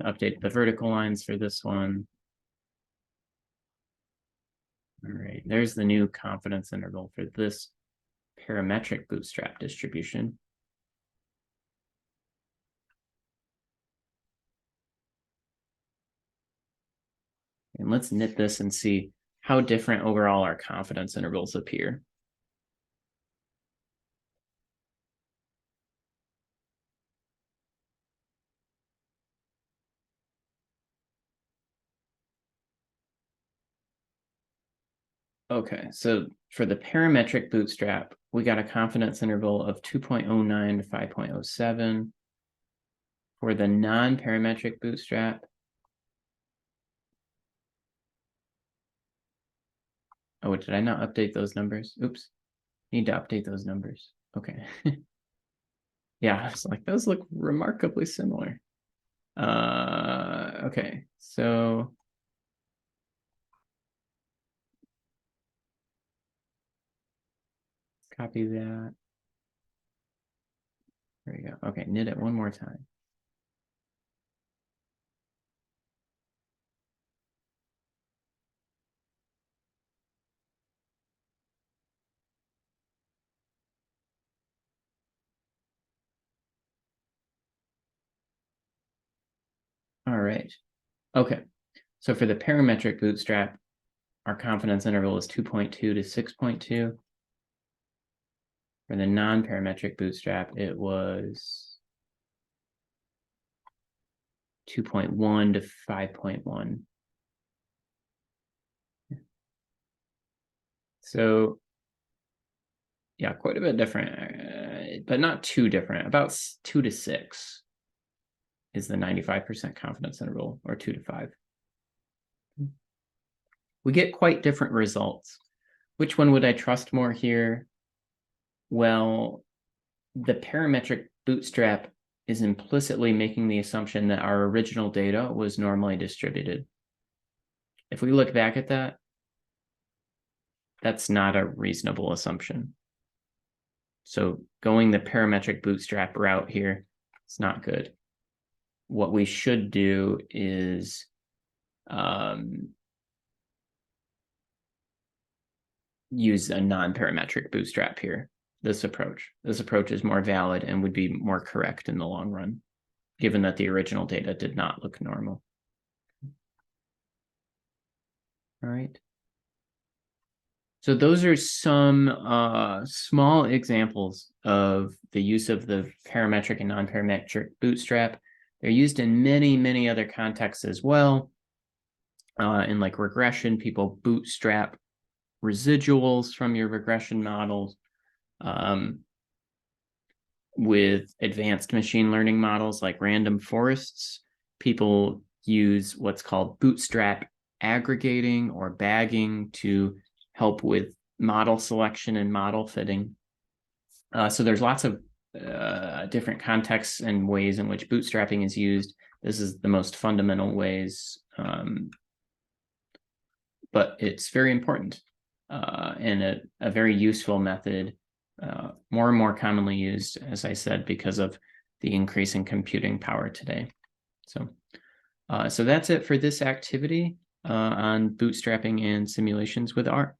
Update the vertical lines for this one. All right, there's the new confidence interval for this parametric bootstrap distribution. And let's knit this and see how different overall our confidence intervals appear. Okay, so for the parametric bootstrap, we got a confidence interval of 2.09 to 5.07. For the non-parametric bootstrap, oh, did I not update those numbers? Oops, need to update those numbers. Okay. Yeah, it's like those look remarkably similar. Okay, so copy that. There we go. Okay, knit it one more time. All right. Okay, so for the parametric bootstrap, our confidence interval is 2.2 to 6.2. For the non-parametric bootstrap, it was 2.1 to 5.1. So yeah, quite a bit different, but not too different. About 2 to 6 is the 95% confidence interval, or 2 to 5. We get quite different results. Which one would I trust more here? Well, the parametric bootstrap is implicitly making the assumption that our original data was normally distributed. If we look back at that, that's not a reasonable assumption. So going the parametric bootstrap route here, it's not good. What we should do is use a non-parametric bootstrap here. This approach is more valid and would be more correct in the long run, given that the original data did not look normal. All right. So those are some small examples of the use of the parametric and non-parametric bootstrap. They're used in many, many other contexts as well. In like regression, people bootstrap residuals from your regression models. With advanced machine learning models like random forests, people use what's called bootstrap aggregating or bagging to help with model selection and model fitting. So there's lots of different contexts and ways in which bootstrapping is used. This is the most fundamental ways, but it's very important and a very useful method, more and more commonly used, as I said, because of the increase in computing power today. So that's it for this activity on bootstrapping and simulations with R.